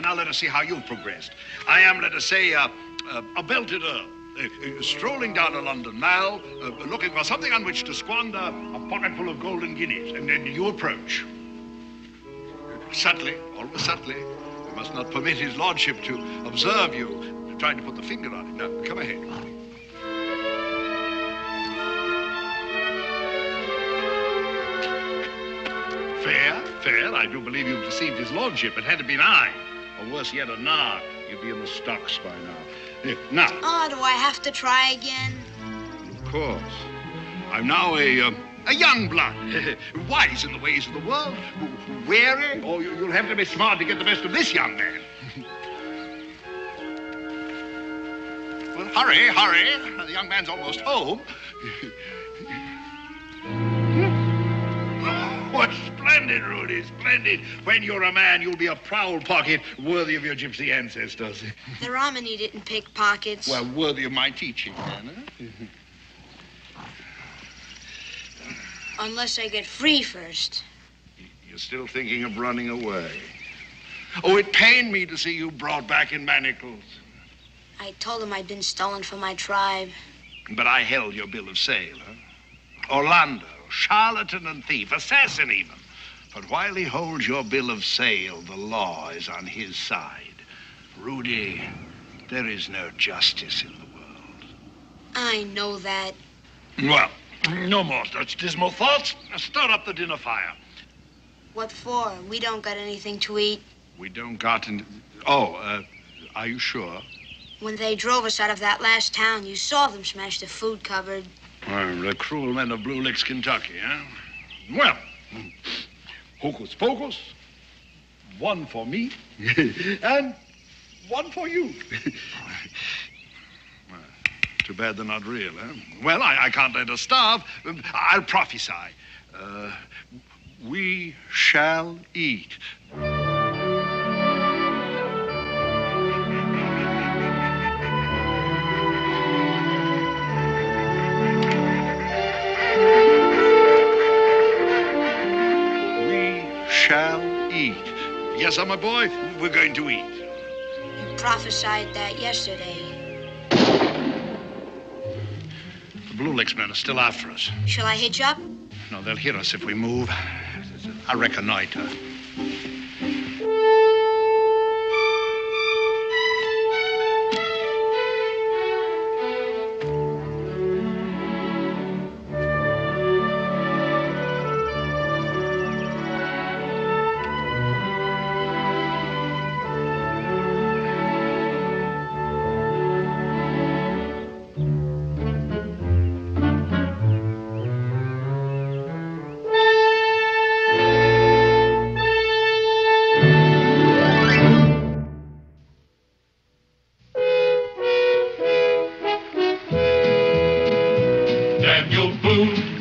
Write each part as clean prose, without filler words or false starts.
now let us see how you've progressed. I am, let us say, a belted earl. Strolling down a London mall, looking for something on which to squander a pocketful of golden guineas. And then you approach. Subtly, always subtly. You must not permit his lordship to observe you trying to put the finger on it. Now, come ahead. Fair. I do believe you've deceived his lordship. It had to be I, or worse yet, a narc. You'd be in the stocks by now. Now. Oh, do I have to try again? Of course. I'm now a young blood, wise in the ways of the world, wary. Oh, you'll have to be smart to get the best of this young man. Well, hurry. The young man's almost home. What splendid, Rudy, splendid. When you're a man, you'll be a prowl pocket worthy of your gypsy ancestors. The Romany didn't pick pockets. Well, worthy of my teaching, then, huh? Unless I get free first. You're still thinking of running away. Oh, it pained me to see you brought back in manacles. I told him I'd been stolen from my tribe. But I held your bill of sale, huh? Orlando. Charlatan and thief, assassin even. But while he holds your bill of sale, the law is on his side. Rudy, there is no justice in the world. I know that. Well, no more such dismal thoughts. Start up the dinner fire. What for? We don't got anything to eat. We don't got any... Oh, are you sure? When they drove us out of that last town, you saw them smash the food cupboard. Well, the cruel men of Blue Licks, Kentucky, huh? Well, hocus pocus, one for me, and one for you. Well, too bad they're not real, huh? Well, I can't let her starve. I'll prophesy. We shall eat. Shall eat. Yes, sir, my boy, we're going to eat. You prophesied that yesterday. The Blue Licks men are still after us. Shall I hitch up? No, they'll hear us if we move. I reconnoiter.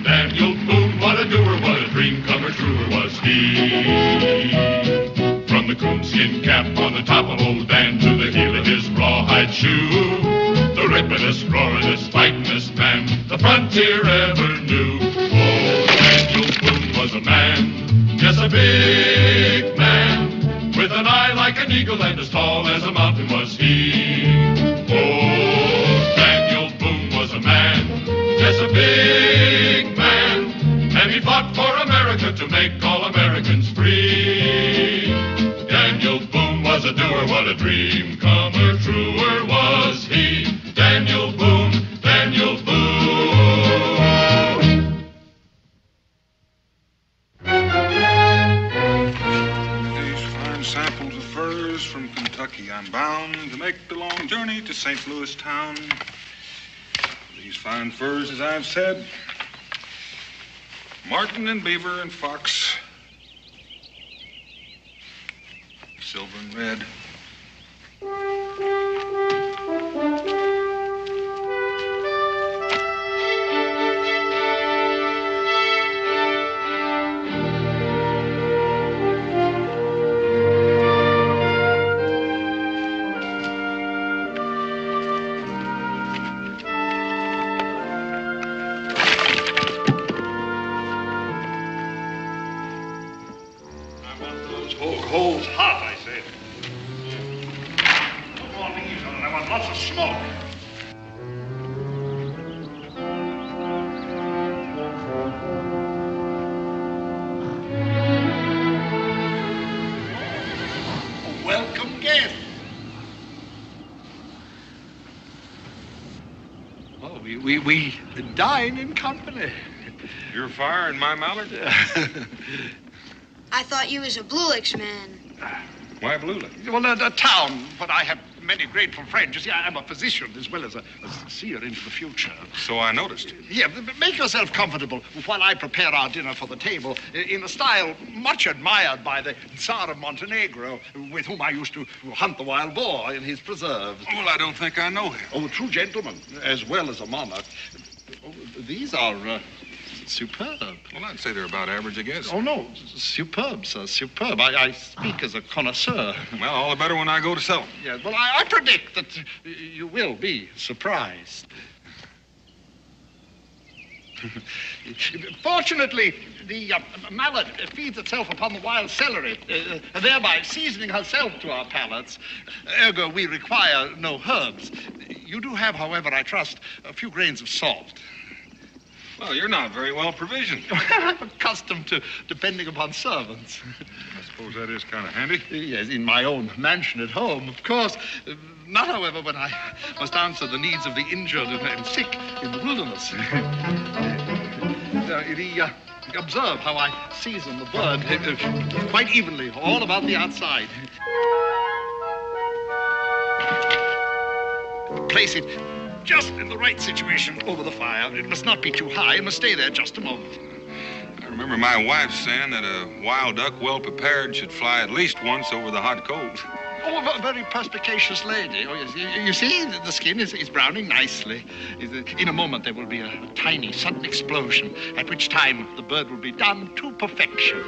Daniel Boone, what a doer, what a dream comer, truer was he. From the coonskin cap on the top of old Dan to the heel of his rawhide shoe, the rippin'est, roaring'est, fighting'est man the frontier ever knew. Oh, Daniel Boone was a man, yes, a big man, with an eye like an eagle and as tall as a mountain was he. Oh, Daniel Boone was a man, yes, a big man, and he fought for America to make all Americans free. Daniel Boone was a doer, what a dream comer, truer was he. Daniel Boone, Daniel Boone. These fine samples of furs from Kentucky, I'm bound to make the long journey to St. Louis town. These fine furs, as I've said, marten and beaver and fox, silver and red. Holes hot, I say. lots of smoke. Welcome guest. Oh, we dine in company. Your fire and my mallard? I thought you was a Blue Licks man. Why Blue Licks? Well, a town, but I have many grateful friends. You see, I'm a physician as well as a seer into the future. So I noticed. Yeah, make yourself comfortable while I prepare our dinner for the table in a style much admired by the Tsar of Montenegro, with whom I used to hunt the wild boar in his preserves. Well, I don't think I know him. Oh, a true gentleman, as well as a monarch. Oh, these are superb. Well, I'd say they're about average, I guess. Oh, no, superb, sir, superb. I speak as a connoisseur. Well, all the better when I go to sell them. Yeah, well, I predict that you will be surprised. Fortunately, the mallet feeds itself upon the wild celery, thereby seasoning herself to our palates. Ergo, we require no herbs. You do have, however, I trust, a few grains of salt. Well, you're not very well provisioned. I'm accustomed to depending upon servants. I suppose that is kind of handy. Yes, in my own mansion at home, of course. Not, however, when I must answer the needs of the injured and sick in the wilderness. Observe how I season the bird quite evenly all about the outside. Place it just in the right situation over the fire. It must not be too high. It must stay there just a moment. I remember my wife saying that a wild duck well prepared should fly at least once over the hot coals. Oh, a very perspicacious lady. Oh, yes. You see, the skin is browning nicely. In a moment, there will be a tiny, sudden explosion, at which time the bird will be done to perfection.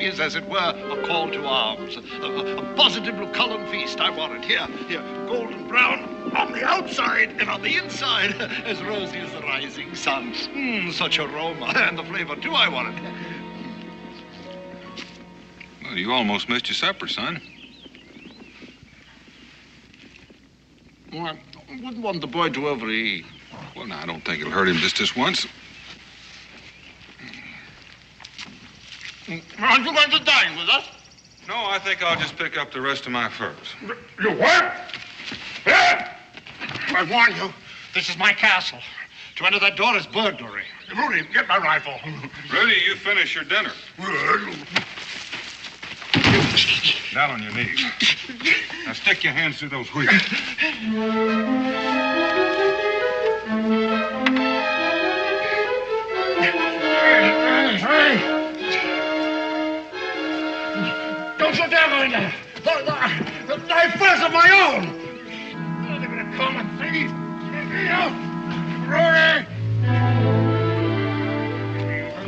Is, as it were, a call to arms. A positive Lucullan feast, I want it. Here, golden brown on the outside and on the inside, as rosy as the rising sun. Such aroma, and the flavor, too, I want it. Well, you almost missed your supper, son. Well, I wouldn't want the boy to overeat. Well, now, I don't think it'll hurt him just this once. Aren't you going to dine with us? No, I think I'll just pick up the rest of my furs. You what? I warn you, this is my castle. To enter that door is burglary. Rudy, get my rifle. Rudy, you finish your dinner. Down on your knees. Now stick your hands through those wheels. Don't you dare go in there. The knife first of my own. They're going to come and thief. Rudy!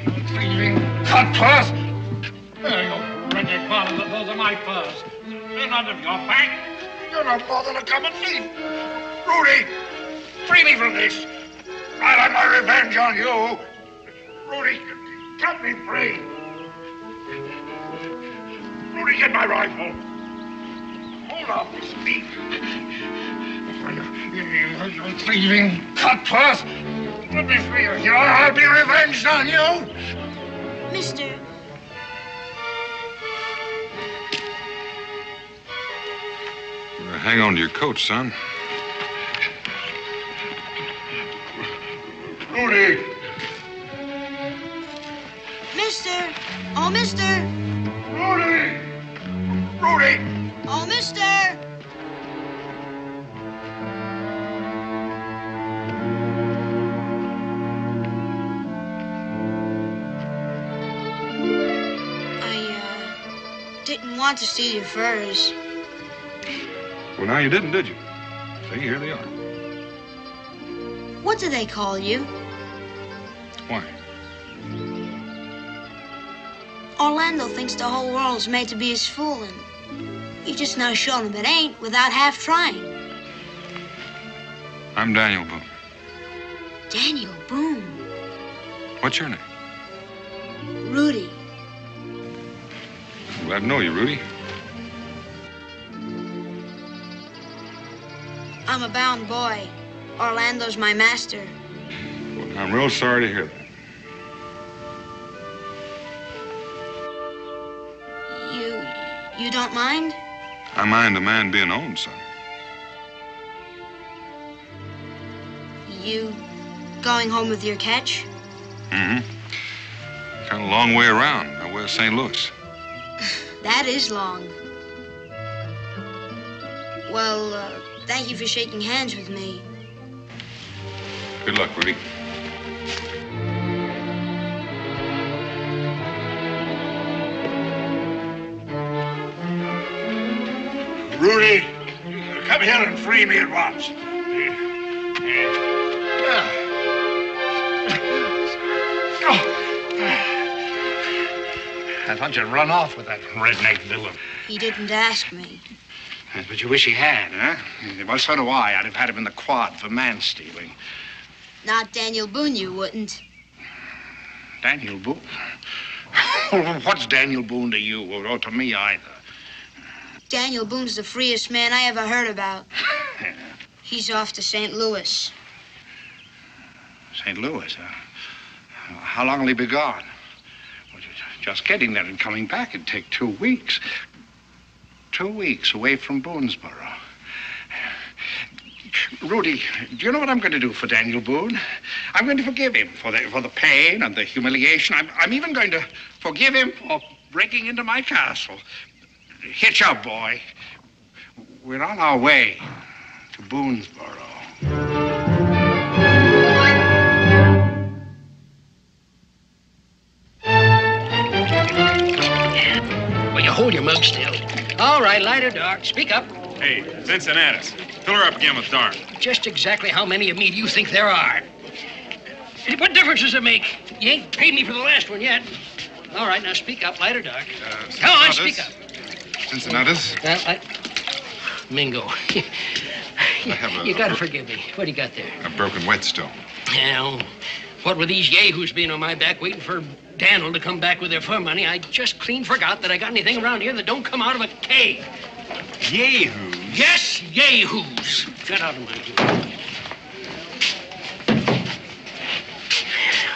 You thieving cutpurse! There you wretched father, those are my furs. They're none of your bank. You're not more than a common thief. Rudy, free me from this. I'll have my revenge on you. Rudy, cut me free. Rudy, get my rifle. Hold on, speak. You thieving cutpurse. Let me free you. I'll be revenged on you. Mister, Hang on to your coat, son. Rudy. Mister. Oh, mister. Rudy. Rudy. Oh, mister. Didn't want to steal your furs. Well, now you didn't, did you? See, here they are. What do they call you? Why? Orlando thinks the whole world's made to be his fool, and you just now shown him it ain't without half trying. I'm Daniel Boone. Daniel Boone. What's your name? Rudy. Glad to know you, Rudy. I'm a bound boy. Orlando's my master. Well, I'm real sorry to hear that. You don't mind? I mind a man being owned, son. You going home with your catch? Mm-hmm. Kind of a long way around. By way of St. Louis. That is long. Well, thank you for shaking hands with me. Good luck, Rudy. Rudy, come here and free me at once. I thought you'd run off with that redneck villain. He didn't ask me. But you wish he had, huh? Well, so do I. I'd have had him in the quad for man-stealing. Not Daniel Boone, you wouldn't. Daniel Boone? What's Daniel Boone to you, or to me either? Daniel Boone's the freest man I ever heard about. He's off to St. Louis. St. Louis, huh? How long will he be gone? Well, just getting there and coming back, it'd take 2 weeks. 2 weeks away from Boonesboro. Rudy, do you know what I'm going to do for Daniel Boone? I'm going to forgive him for the pain and the humiliation. I'm even going to forgive him for breaking into my castle. Hitch up, boy. We're on our way to Boonesboro. Well, you hold your mug still. All right, light or dark. Speak up. Hey, Cincinnatus. Fill her up again with dark. Just exactly how many of me do you think there are? What difference does it make? You ain't paid me for the last one yet. All right, now speak up, light or dark. Come on, speak up. Cincinnatus. Mingo. You gotta forgive me. What do you got there? A broken whetstone. Now, what with these yahoos being on my back waiting for Daniel to come back with their fur money, I just clean forgot that I got anything around here that don't come out of a cave. Yahoos? Yes, yahoos. Get out of my view.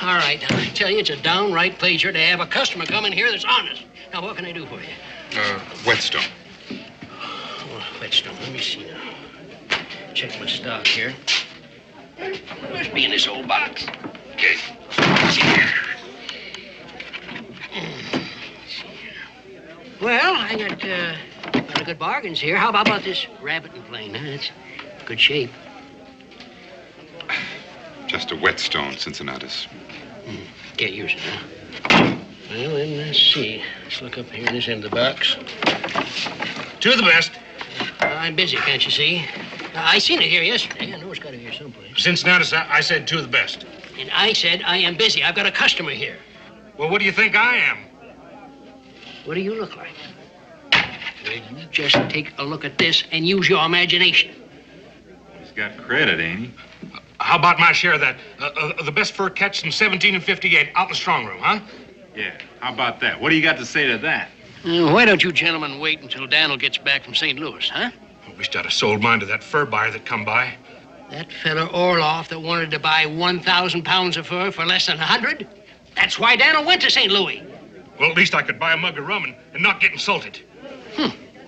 All right, now, I tell you, it's a downright pleasure to have a customer come in here that's honest. Now, what can I do for you? Whetstone. Oh, whetstone. Let me see now. Check my stock here. Must be in this old box. Well, I got good bargains here. How about this rabbit and plane? Huh? It's good shape. Just a whetstone, Cincinnatus. Can't use it, huh? Well, then, let's see. Let's look up here in this end of the box. To the best. I'm busy, can't you see? I seen it here yesterday. I know it's got to be here someplace. Cincinnatus, I said to the best. And I said I am busy. I've got a customer here. Well, what do you think I am? What do you look like? Well, you just take a look at this and use your imagination. He's got credit, ain't he? How about my share of that? The best fur catch from 17 and 58 out in the strong room, huh? Yeah, how about that? What do you got to say to that? Why don't you gentlemen wait until Daniel gets back from St. Louis, huh? I wished I'd have sold mine to that fur buyer that come by. That fella Orloff that wanted to buy 1,000 pounds of fur for less than 100? That's why Daniel went to St. Louis. Well, at least I could buy a mug of rum and not get insulted.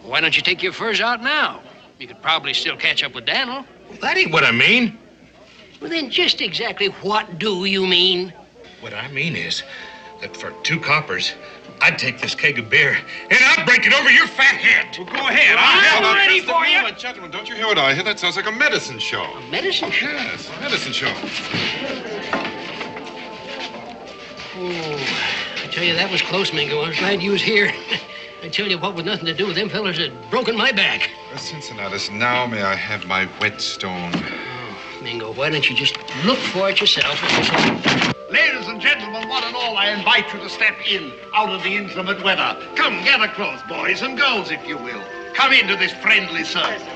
Why don't you take your furs out now? You could probably still catch up with Daniel. Well, that ain't what I mean. Well, then just exactly what do you mean? What I mean is that for 2 coppers, I'd take this keg of beer and I'd break it over your fat head. Well, go ahead. I'm ready for you. Gentlemen, don't you hear what I hear? That sounds like a medicine show. A medicine show? Yes, a medicine show. Oh, I tell you, that was close, Mingo. I was glad you was here. I tell you what, with nothing to do with them fellas had broken my back. Cincinnatus, now may I have my whetstone? Mingo, why don't you just look for it yourself? Ladies and gentlemen, one and all, I invite you to step in out of the inclement weather. Come, gather close, boys and girls, if you will. Come into this friendly circle.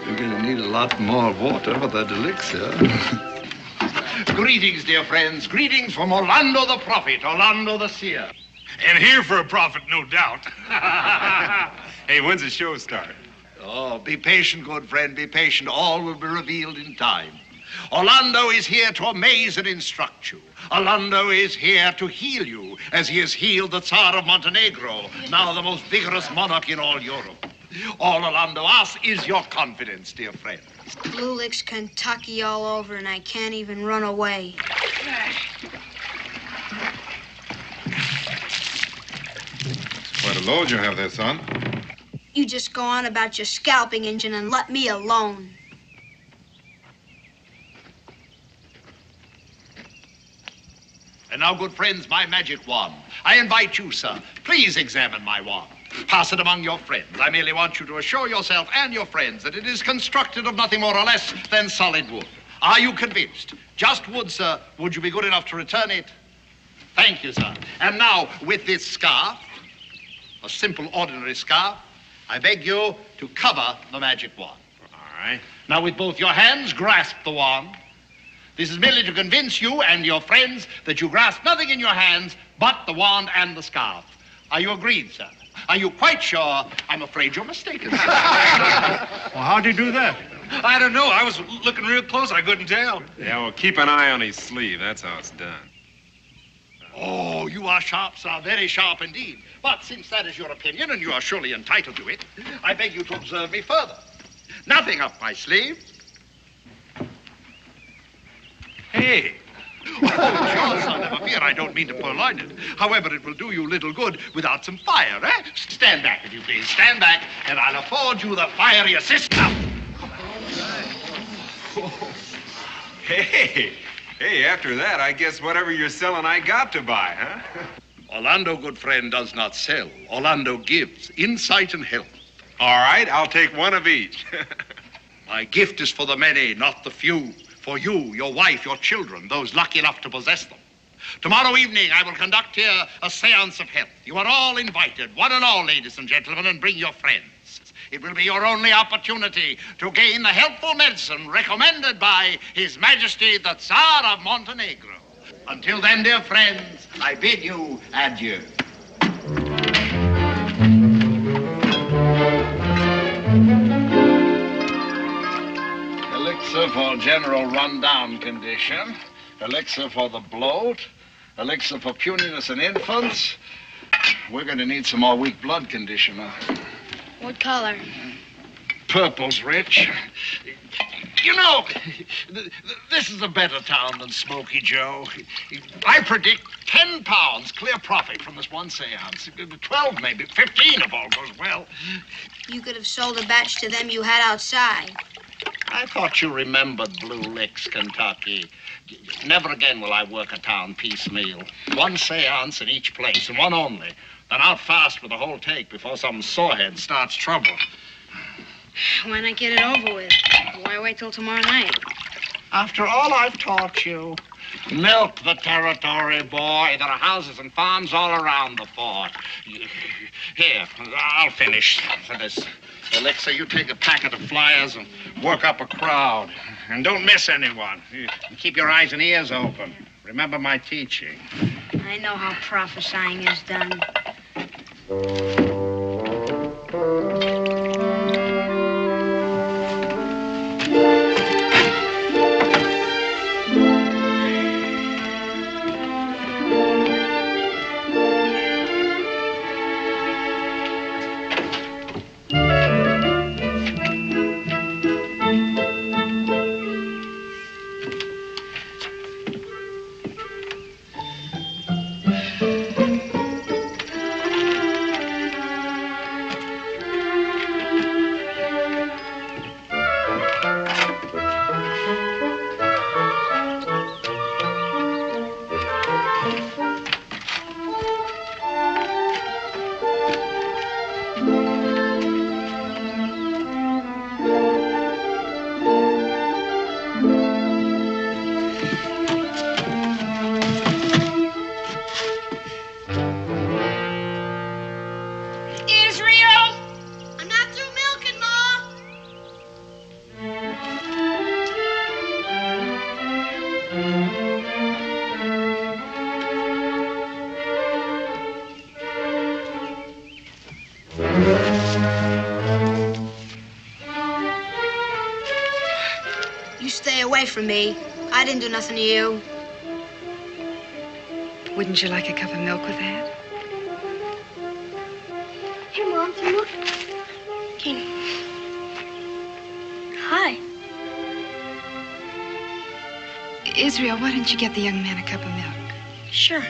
You're going to need a lot more water for that elixir. Greetings, dear friends. Greetings from Orlando the prophet, Orlando the seer. And here for a prophet, no doubt. Hey, when's the show start? Oh, be patient, good friend, be patient. All will be revealed in time. Orlando is here to amaze and instruct you. Orlando is here to heal you, as he has healed the Tsar of Montenegro, now the most vigorous monarch in all Europe. All Orlando asks is your confidence, dear friend. Blue licks Kentucky all over, and I can't even run away. Quite a load you have there, son. You just go on about your scalping engine and let me alone. And now, good friends, my magic wand. I invite you, sir. Please examine my wand. Pass it among your friends. I merely want you to assure yourself and your friends that it is constructed of nothing more or less than solid wood. Are you convinced? Just wood, sir. Would you be good enough to return it? Thank you, sir. And now, with this scarf, a simple, ordinary scarf, I beg you to cover the magic wand. All right. Now, with both your hands, grasp the wand. This is merely to convince you and your friends that you grasp nothing in your hands but the wand and the scarf. Are you agreed, sir? Are you quite sure? I'm afraid you're mistaken, sir. Well, how'd you do that? I don't know. I was looking real close. I couldn't tell. Yeah, well, keep an eye on his sleeve. That's how it's done. Oh, you are sharp, sir, very sharp indeed. But since that is your opinion, and you are surely entitled to it, I beg you to observe me further. Nothing up my sleeve. Hey. Oh, sure, sir, never fear. I don't mean to purloin it. However, it will do you little good without some fire, eh? Stand back, if you please. Stand back, and I'll afford you the fiery assist. Now. Hey, after that, I guess whatever you're selling, I got to buy, huh? Orlando, good friend, does not sell. Orlando gives insight and health. All right, I'll take one of each. My gift is for the many, not the few. For you, your wife, your children, those lucky enough to possess them. Tomorrow evening, I will conduct here a seance of health. You are all invited, one and all, ladies and gentlemen, and bring your friends. It will be your only opportunity to gain the helpful medicine recommended by His Majesty the Tsar of Montenegro. Until then, dear friends, I bid you adieu. Elixir for general run-down condition, elixir for the bloat, elixir for puniness in infants. We're going to need some more weak blood conditioner. What color? Purple's rich. You know, this is a better town than Smoky Joe. I predict 10 pounds clear profit from this one seance. 12 maybe, 15 if all goes well. You could have sold a batch to them you had outside. I thought you remembered Blue Licks, Kentucky. Never again will I work a town piecemeal. One seance in each place, and one only. Then out fast with the whole take before some sorehead starts trouble. Why not get it over with? Why wait till tomorrow night? After all I've taught you, milk the territory, boy. There are houses and farms all around the fort. Here, I'll finish this elixir. You take a packet of flyers and work up a crowd. And don't miss anyone. And keep your eyes and ears open. Remember my teaching. I know how prophesying is done. me. I didn't do nothing to you. Wouldn't you like a cup of milk with that? Here, Mom, some milk. Kenny. Hi. Israel, why don't you get the young man a cup of milk? Sure.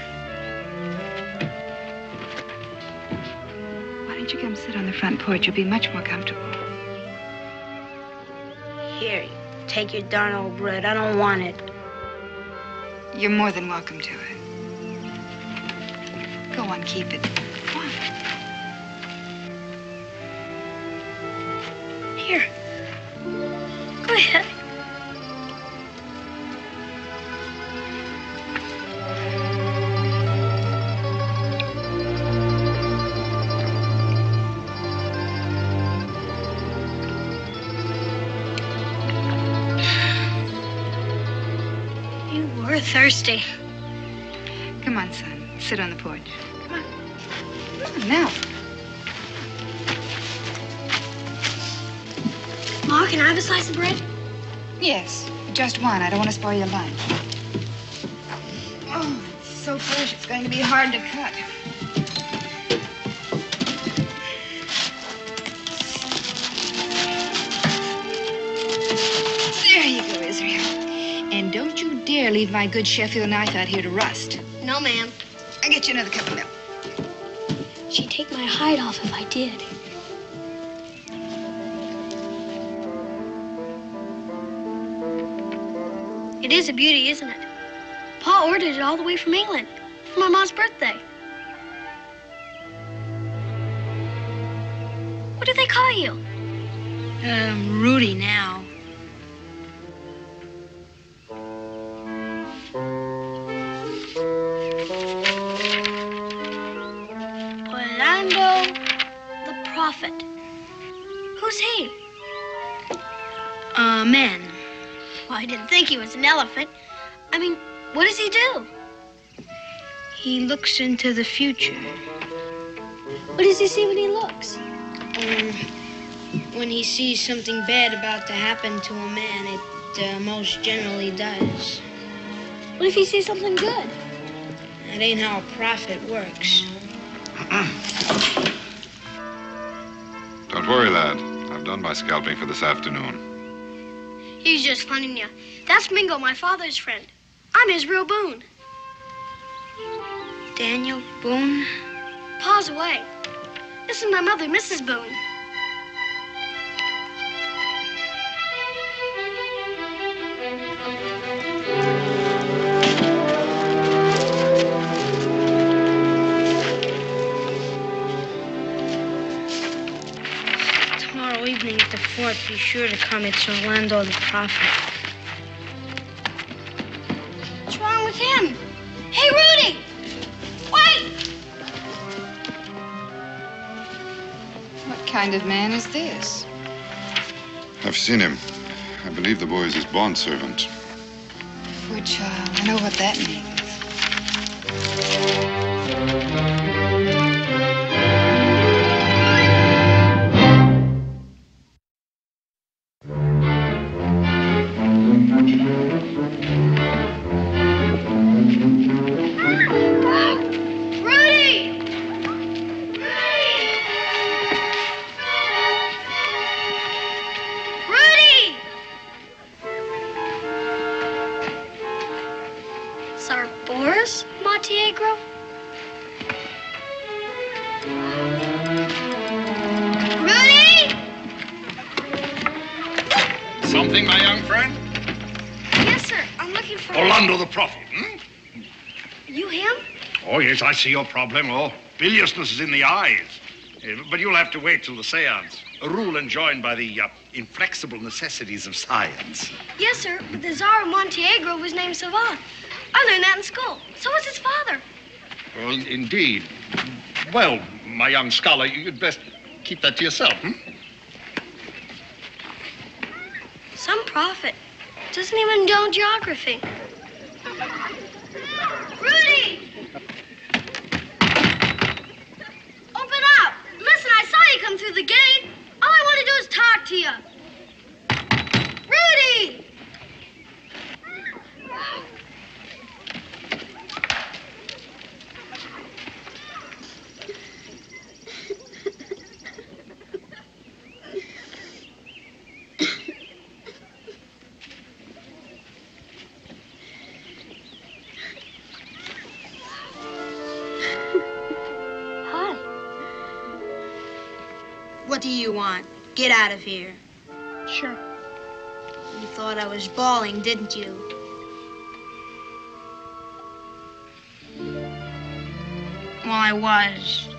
Why don't you come sit on the front porch? You'll be much more comfortable. Here, take your darn old bread. I don't want it. You're more than welcome to it. Go on, keep it. Go on. Here. Go ahead. You were thirsty. Come on, son. Sit on the porch. Come on. Come on now. Ma, can I have a slice of bread? Yes, just one. I don't want to spoil your lunch. Oh, it's so fresh, it's going to be hard to cut. There you go, Israel. And don't you dare leave my good Sheffield knife out here to rust. No, ma'am. I'll get you another cup of milk. She'd take my hide off if I did. It is a beauty, isn't it? Pa ordered it all the way from England for my mom's birthday. What do they call you? Rudy now. Orlando the Prophet. Who's he? Man. Well, I didn't think he was an elephant. I mean, what does he do? He looks into the future. What does he see when he looks? When he sees something bad about to happen to a man, it most generally does. What if he sees something good? That ain't how a prophet works. Don't worry, lad. I've done my scalping for this afternoon. He's just funning you. That's Mingo, my father's friend. I'm Israel Boone. Daniel Boone? Pa's away. This is my mother, Mrs. Boone. Tomorrow evening at the fort, be sure to come. It's Orlando the Prophet. What's wrong with him? Hey, Rudy! Wait! What kind of man is this? I've seen him. I believe the boy is his bondservant. Poor child. I know what that means. Something, my young friend? Yes, sir. I'm looking for... Orlando the Prophet, hmm? You him? Oh, yes, I see your problem. Oh, biliousness is in the eyes. But you'll have to wait till the seance. A rule enjoined by the inflexible necessities of science. Yes, sir. But the Tsar of Montenegro was named Savant. I learned that in school. So was his father. Well, indeed. Well, my young scholar, you'd best keep that to yourself, hmm? Some prophet. Doesn't even know geography. Rudy! Open up! Listen, I saw you come through the gate. All I want to do is talk to you. Rudy! What do you want? Get out of here. Sure. You thought I was bawling, didn't you? Well, I was.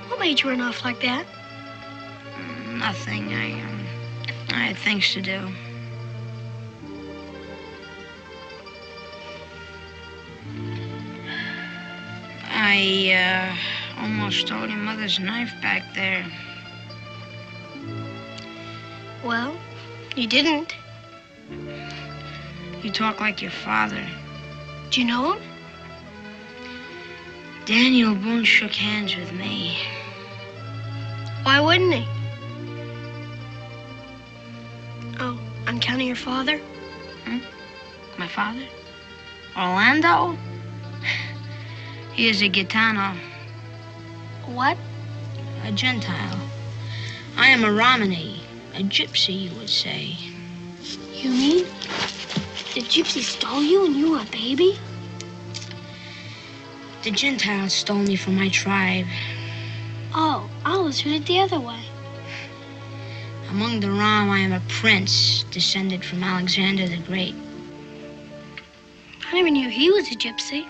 What made you run off like that? Nothing. I had things to do. I almost stole your mother's knife back there. Well, you didn't. You talk like your father. Do you know him? Daniel Boone shook hands with me. Why wouldn't he? Oh, on account of your father? My father? Orlando? He is a Gitano. What? A Gentile. I am a Romany. A gypsy, you would say. You mean the gypsy stole you when you were a baby? The Gentiles stole me from my tribe. Oh, I always heard it the other way. Among the Rom, I am a prince, descended from Alexander the Great. I never knew he was a gypsy.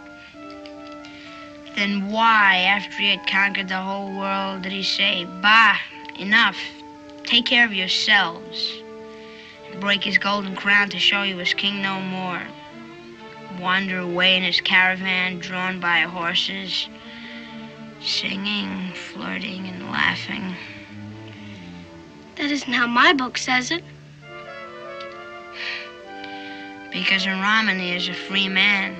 Then why, after he had conquered the whole world, did he say, "Bah, enough, take care of yourselves," and break his golden crown to show he was king no more? Wander away in his caravan, drawn by horses, singing, flirting, and laughing. That isn't how my book says it. Because a Romany is a free man.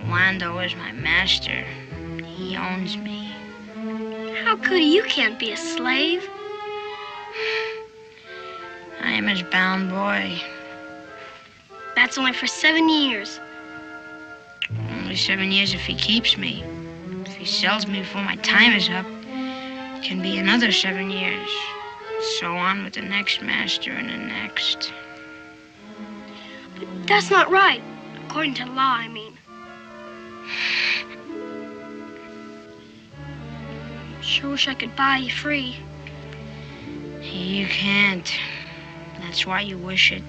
Orlando is my master. He owns me. How could he? You can't be a slave. I am his bound boy. That's only for 7 years. Only 7 years if he keeps me. If he sells me before my time is up, it can be another 7 years. So on with the next master and the next. But that's not right. According to law, I mean. Sure wish I could buy you free. You can't. That's why you wish it.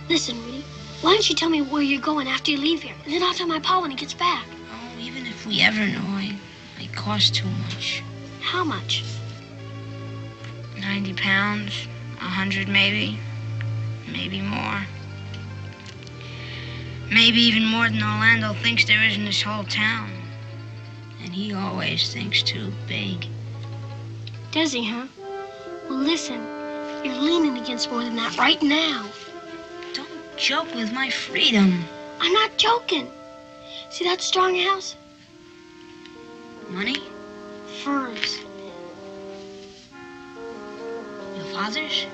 Listen, Rudy, why don't you tell me where you're going after you leave here? And then I'll tell my pa when he gets back. Oh, even if we ever know, I cost too much. How much? 90 pounds, 100 maybe, maybe more. Maybe even more than Orlando thinks there is in this whole town. And he always thinks too big. Does he, huh? Well, listen, you're leaning against more than that right now. Don't joke with my freedom. I'm not joking. See that strong house? Money? Furs. Your father's?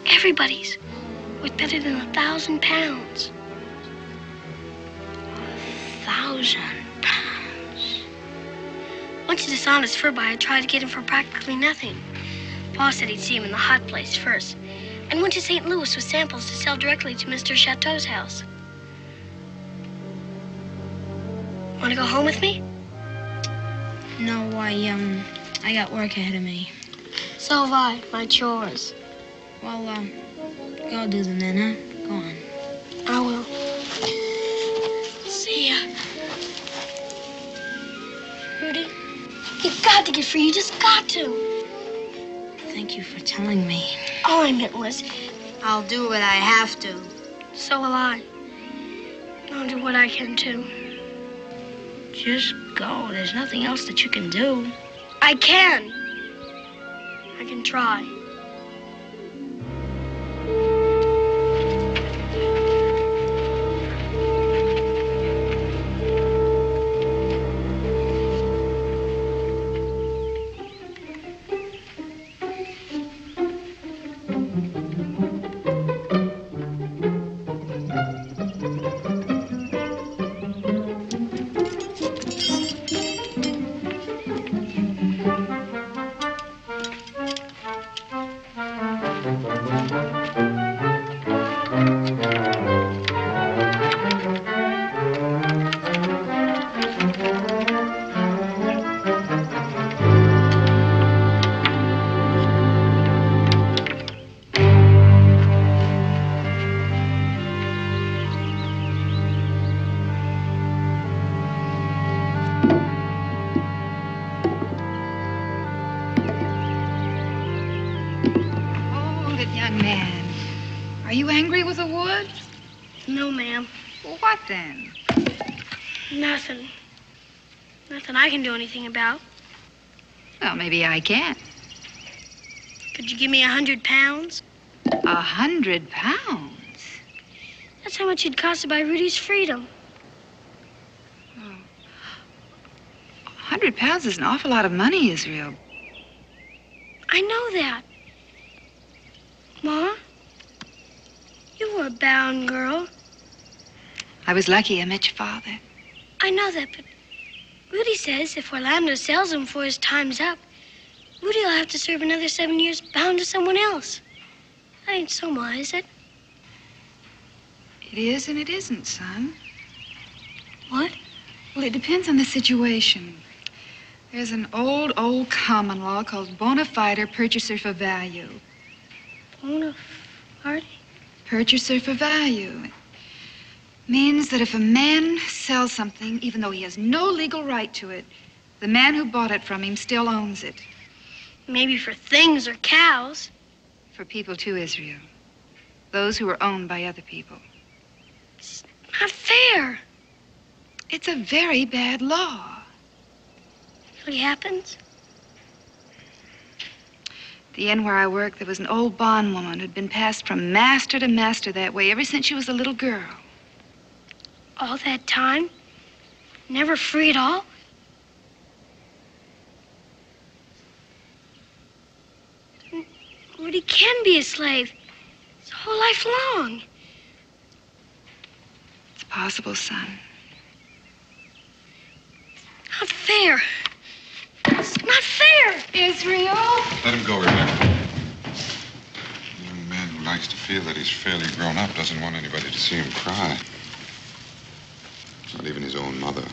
Everybody's. Worth better than 1,000 pounds. 1,000 pounds. Once a dishonest fur buyer tried to get him for practically nothing. Pa said he'd see him in the hot place first, and went to St. Louis with samples to sell directly to Mr. Chateau's house. Want to go home with me? No, I got work ahead of me. So have I. My chores. Well, go do them then, huh? Go on. I will. See ya. Rudy, you've got to get free. You just got to. Thank you for telling me. All I meant was, I'll do what I have to. so will I. I'll do what I can, too. Just go. There's nothing else that you can do. I can. I can try. it, young man? Are you angry with the woods? No, ma'am. Well, what then? Nothing. Nothing I can do anything about. Well, maybe I can. Could you give me 100 pounds? 100 pounds? That's how much it'd cost to buy Rudy's freedom. 100 pounds is an awful lot of money, Israel. I know that. Ma, you were a bound girl. I was lucky I met your father. I know that, but Rudy says if Orlando sells him before his time's up, Rudy will have to serve another 7 years bound to someone else. That ain't so, Ma, is it? It is and it isn't, son. What? Well, it depends on the situation. There's an old common law called bona fide purchaser for value. Bona fide? Purchaser for value. It means that if a man sells something, even though he has no legal right to it, the man who bought it from him still owns it. Maybe for things or cows. For people too, Israel. Those who are owned by other people. It's not fair. It's a very bad law. What happens? At the inn where I worked, there was an old bondwoman who'd been passed from master to master that way ever since she was a little girl. All that time? Never free at all? Rudy can be a slave his whole life long. It's possible, son. Not fair. It's not fair. Israel! Let him go, Rebecca. A young man who likes to feel that he's fairly grown up doesn't want anybody to see him cry. Not even his own mother.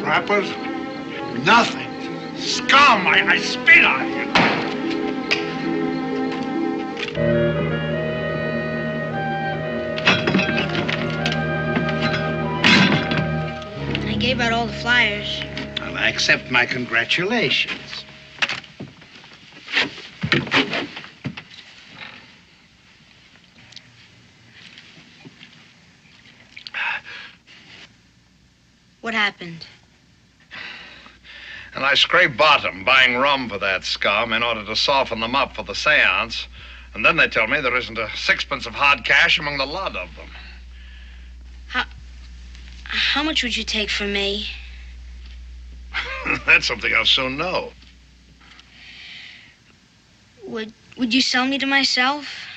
Trappers? Nothing. Scum! I spit on you. I gave out all the flyers. Well, I accept my congratulations. What happened? And I scraped bottom buying rum for that scum in order to soften them up for the seance. And then they tell me there isn't a sixpence of hard cash among the lot of them. How much would you take from me? That's something I'll soon know. Would you sell me to myself?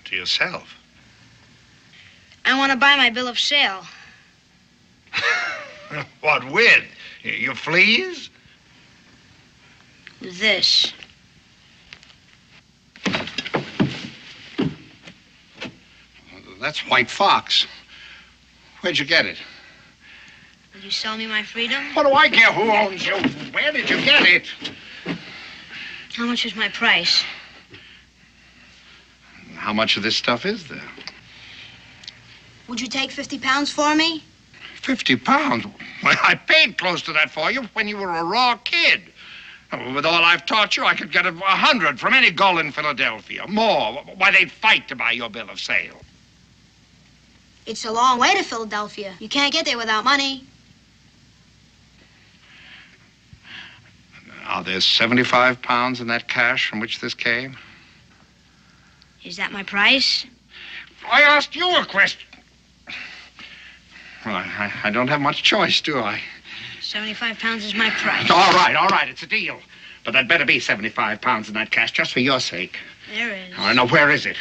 To yourself? I want to buy my bill of sale. What with? Your fleas? This. That's White Fox. Where'd you get it? Will you sell me my freedom? What do I care who owns you? Where did you get it? How much was my price? How much of this stuff is there? Would you take 50 pounds for me? 50 pounds? Well, I paid close to that for you when you were a raw kid. With all I've taught you, I could get 100 from any gull in Philadelphia. More. Why, they'd fight to buy your bill of sale. It's a long way to Philadelphia. You can't get there without money. Are there 75 pounds in that cash from which this came? Is that my price? I asked you a question. Well, I don't have much choice, do I? 75 pounds is my price. All right, it's a deal. But there'd better be 75 pounds in that cash, just for your sake. There is. I know, where is it?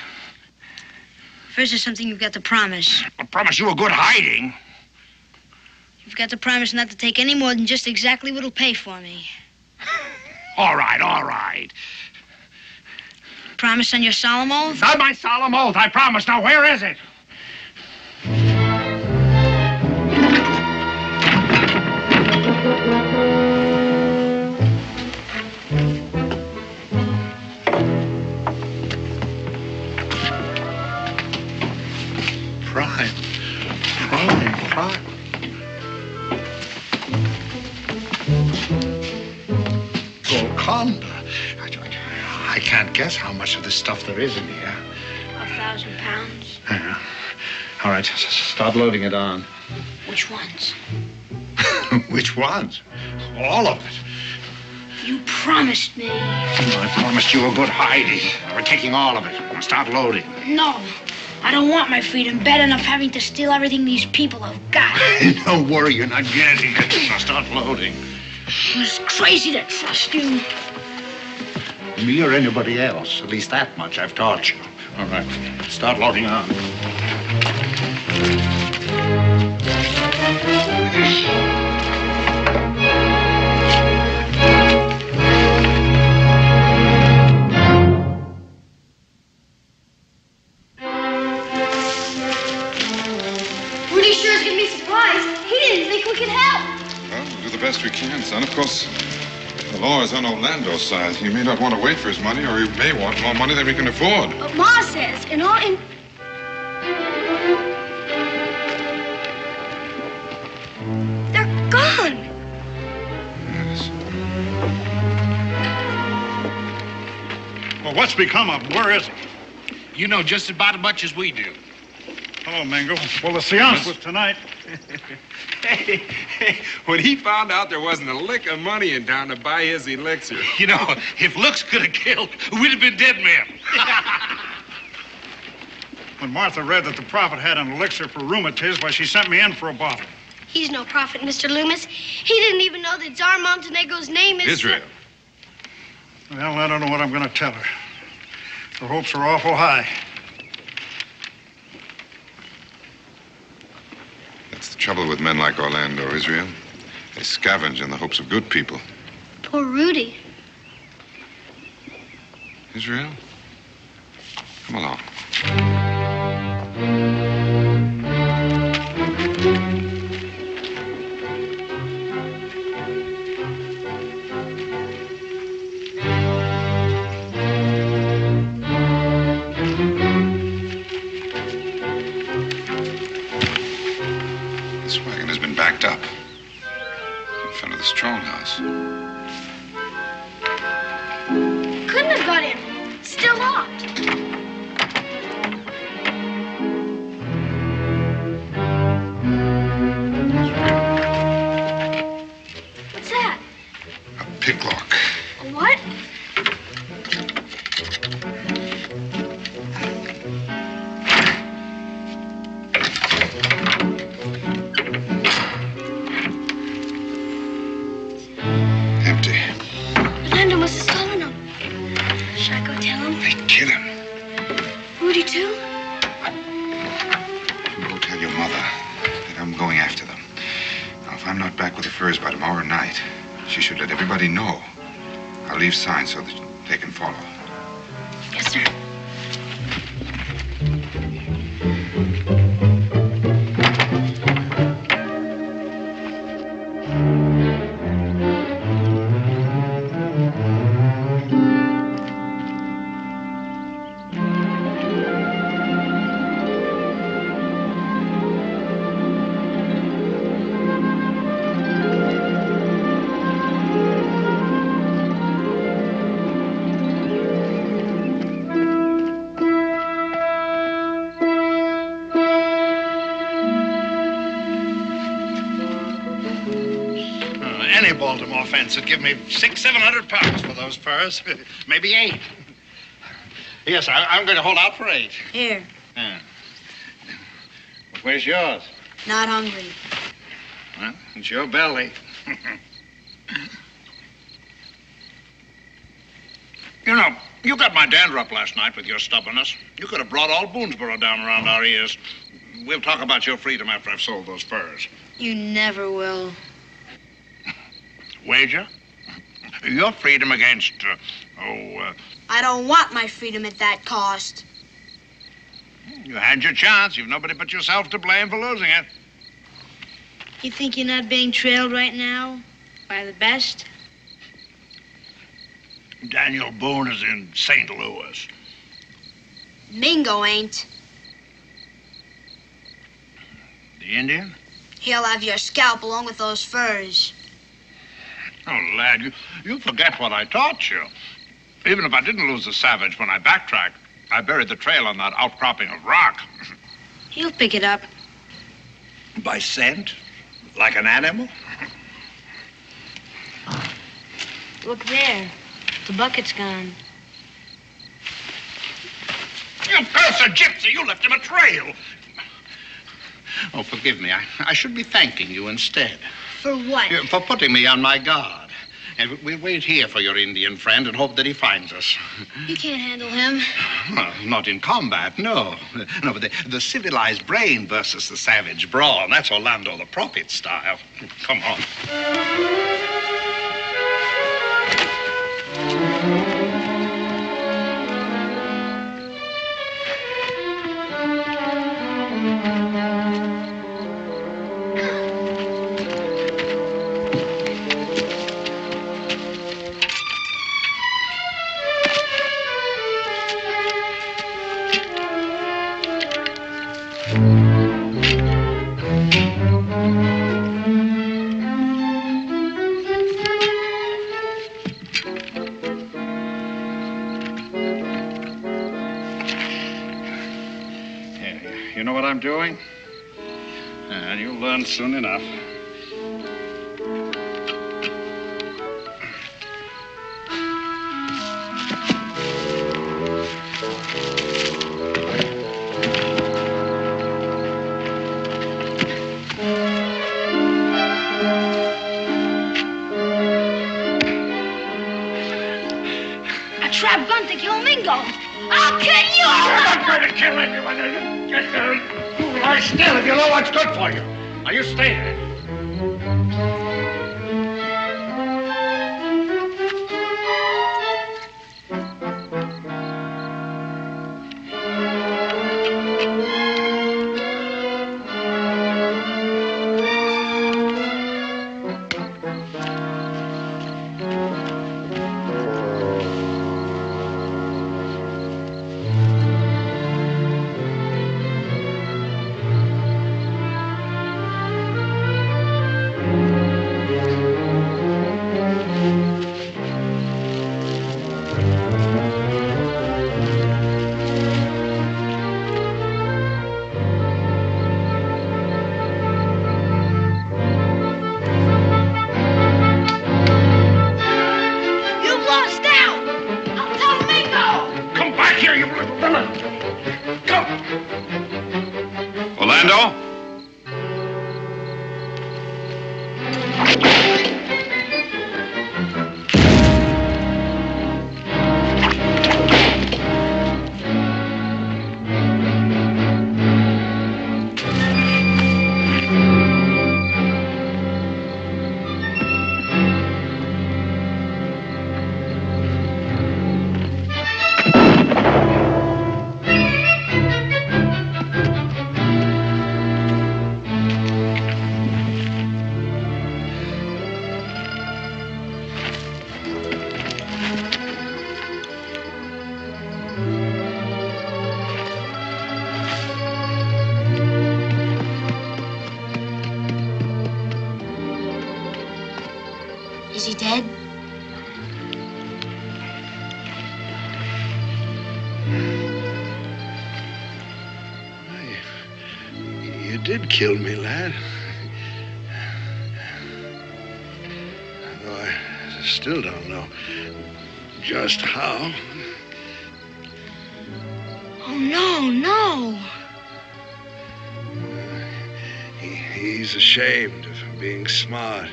First, there's something you've got to promise. I promise you a good hiding. You've got to promise not to take any more than just exactly what'll pay for me. All right. Promise on your solemn oath? Not my solemn oath, I promise. Now, where is it? anaconda. I can't guess how much of this stuff there is in here. 1,000 pounds. Yeah. All right, start loading it on. Which ones? Which ones? All of it. You promised me. I promised you a good hiding. We're taking all of it. Now start loading. No. I don't want my freedom bad enough having to steal everything these people have got. Don't worry, you're not getting it. Now start loading. It's crazy to trust you. Me or anybody else. At least that much I've taught you. All right, start loading on. Rudy sure is gonna be surprised. He didn't think we could help. Well, we'll do the best we can, son. Of course, the law is on Orlando's side. He may not want to wait for his money, or he may want more money than we can afford. But Ma says, and all in... They're gone. Yes. Well, what's become of him? Where is he? You know just about as much as we do. Hello, Mingo. Well, the seance was tonight. Hey, when he found out there wasn't a lick of money in town to buy his elixir. You know, if looks could have killed, we'd have been dead men. When Martha read that the prophet had an elixir for rheumatiz, why, she sent me in for a bottle. He's no prophet, Mr. Loomis. He didn't even know that Tsar Montenegro's name is... Israel. Well, I don't know what I'm going to tell her. Her hopes are awful high. That's the trouble with men like Orlando, Israel. They scavenge in the hopes of good people. Poor Rudy. Israel, come along. This wagon has been backed up in front of the strong house. Couldn't have got in. Still locked. What's that? A picklock. A what? Empty. Orlando must have stolen them. Should I go tell him? They kill him. Rudy, too? Go tell your mother that I'm going after them. Now, if I'm not back with the furs by tomorrow night, she should let everybody know. I'll leave signs so that they can follow. Yes, sir. Any Baltimore fence would give me £600-700 for those furs. Maybe 8. Yes, I'm going to hold out for 8. Here. Yeah. But where's yours? Not hungry. Well, it's your belly. You know, you got my dander up last night with your stubbornness. You could have brought all Boonesboro down around our ears. We'll talk about your freedom after I've sold those furs. You never will. Wager? Your freedom against, I don't want my freedom at that cost. you had your chance. You've nobody but yourself to blame for losing it. You think you're not being trailed right now? By the best? Daniel Boone is in St. Louis. Mingo ain't. The Indian? He'll have your scalp along with those furs. Oh, lad, you forget what I taught you. Even if I didn't lose the Savage when I backtracked, I buried the trail on that outcropping of rock. He'll pick it up. By scent? Like an animal? Look there. The bucket's gone. You cursed gypsy! You left him a trail! Oh, forgive me. I should be thanking you instead. For what? For putting me on my guard. And we'll wait here for your Indian friend and hope that he finds us. You can't handle him. Well, not in combat, no. No, but the civilized brain versus the savage brawn. That's Orlando the Prophet style. Come on. You know what I'm doing? And you'll learn soon enough. A trap gun to kill Mingo. I'll kill you! You're not going to kill anyone. Just lie still if you know what's good for you. Now, you stay there. Orlando? Is he dead? You did kill me, lad. Though I still don't know just how. Oh, no. He's ashamed of being smart.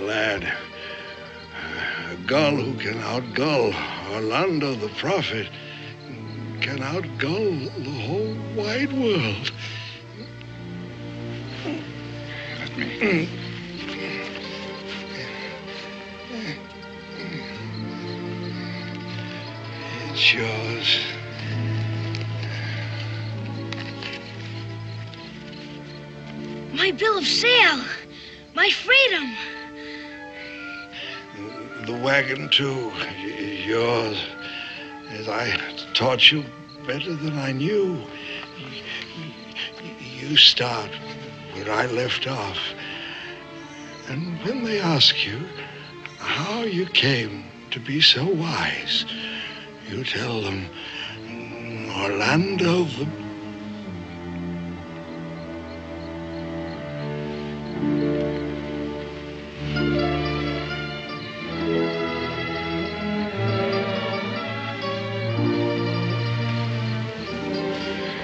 Lad, a gull who can outgull Orlando the Prophet can outgull the whole wide world. Let me. It's yours. My bill of sale. My freedom. The wagon, too, is yours, as I taught you better than I knew. You start where I left off, And when they ask you how you came to be so wise, you tell them, Orlando the...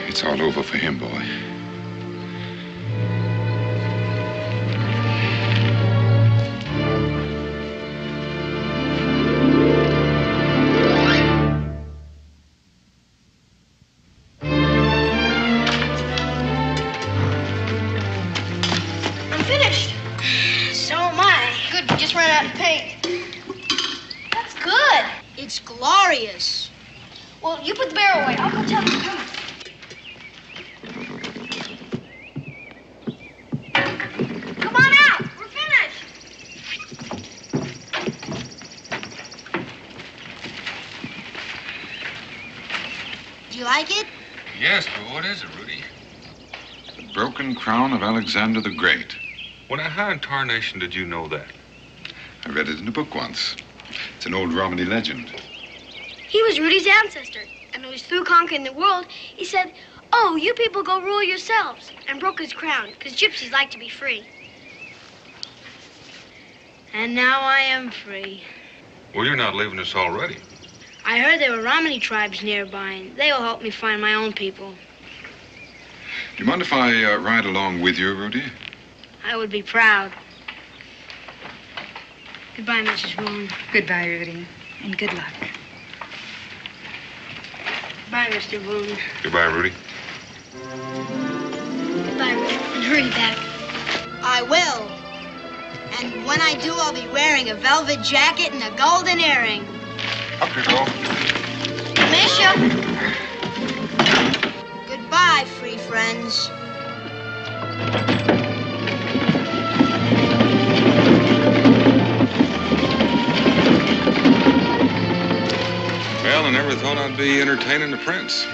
It's all over for him, boy. I'm finished. So am I. Good, we just ran out of paint. That's good. It's glorious. Well, you put the barrel away. I'll go tell them. Come on. Come on out. We're finished. Do you like it? Yes, but what is it, Rudy? The broken crown of Alexander the Great. Well, now, how in tarnation did you know that? I read it in a book once. It's an old Romany legend. He was Rudy's ancestor, and when he was through conquering the world, he said, "Oh, you people go rule yourselves," and broke his crown, because gypsies like to be free. And now I am free. Well, you're not leaving us already. I heard there were Romany tribes nearby, and they will help me find my own people. Do you mind if I ride along with you, Rudy? I would be proud. Goodbye, Mrs. Boone. Goodbye, Rudy, and good luck. Goodbye, Mr. Boone. Goodbye, Rudy. Goodbye, Rudy. And hurry back. I will. And when I do, I'll be wearing a velvet jacket and a golden earring. Up you go. Miss ya. Goodbye, free friends. Well, I never thought I'd be entertaining the prince.